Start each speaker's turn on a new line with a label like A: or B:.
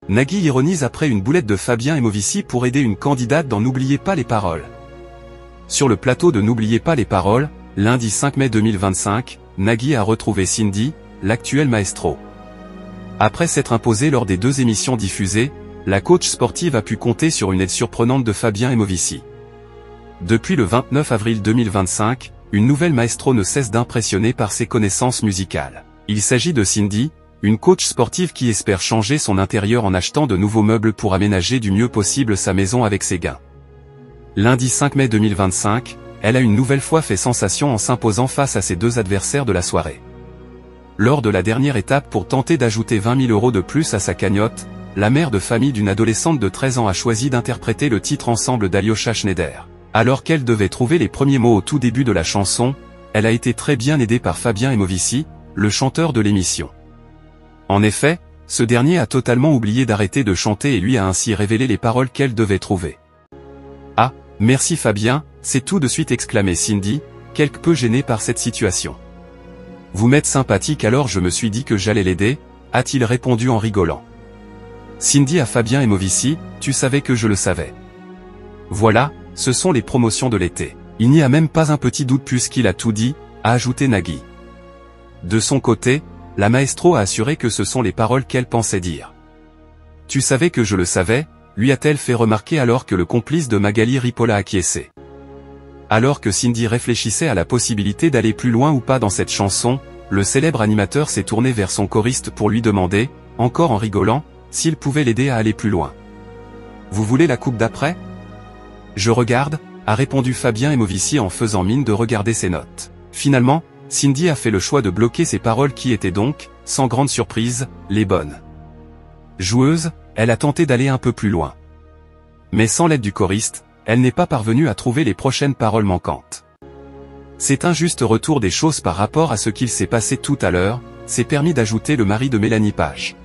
A: Nagui ironise après une boulette de Fabien et Movici pour aider une candidate dans N'oubliez pas les paroles. Sur le plateau de N'oubliez pas les paroles, lundi 5 mai 2025, Nagui a retrouvé Cindy, l'actuelle maestro. Après s'être imposée lors des 2 émissions diffusées, la coach sportive a pu compter sur une aide surprenante de Fabien et Movici. Depuis le 29 avril 2025, une nouvelle maestro ne cesse d'impressionner par ses connaissances musicales. Il s'agit de Cindy, une coach sportive qui espère changer son intérieur en achetant de nouveaux meubles pour aménager du mieux possible sa maison avec ses gains. Lundi 5 mai 2025, elle a une nouvelle fois fait sensation en s'imposant face à ses 2 adversaires de la soirée. Lors de la dernière étape pour tenter d'ajouter 20 000 € de plus à sa cagnotte, la mère de famille d'une adolescente de 13 ans a choisi d'interpréter le titre Ensemble d'Alyosha Schneider. Alors qu'elle devait trouver les premiers mots au tout début de la chanson, elle a été très bien aidée par Fabien et Movici, le chanteur de l'émission. En effet, ce dernier a totalement oublié d'arrêter de chanter et lui a ainsi révélé les paroles qu'elle devait trouver. « Ah, merci Fabien, c'est tout de suite » exclamait Cindy, quelque peu gênée par cette situation. « Vous m'êtes sympathique alors je me suis dit que j'allais l'aider » a-t-il répondu en rigolant. Cindy à Fabien et Movici, tu savais que je le savais. Voilà, ce sont les promotions de l'été. Il n'y a même pas un petit doute puisqu'il a tout dit, a ajouté Nagui. De son côté, la maestro a assuré que ce sont les paroles qu'elle pensait dire. Tu savais que je le savais, lui a-t-elle fait remarquer alors que le complice de Magali Ripoll a acquiescé. Alors que Cindy réfléchissait à la possibilité d'aller plus loin ou pas dans cette chanson, le célèbre animateur s'est tourné vers son choriste pour lui demander, encore en rigolant, s'il pouvait l'aider à aller plus loin. Vous voulez la coupe d'après? Je regarde, a répondu Fabien et Movici en faisant mine de regarder ses notes. Finalement, Cindy a fait le choix de bloquer ses paroles qui étaient donc, sans grande surprise, les bonnes. Joueuse, elle a tenté d'aller un peu plus loin. Mais sans l'aide du choriste, elle n'est pas parvenue à trouver les prochaines paroles manquantes. C'est un juste retour des choses par rapport à ce qu'il s'est passé tout à l'heure, s'est permis d'ajouter le mari de Mélanie Page.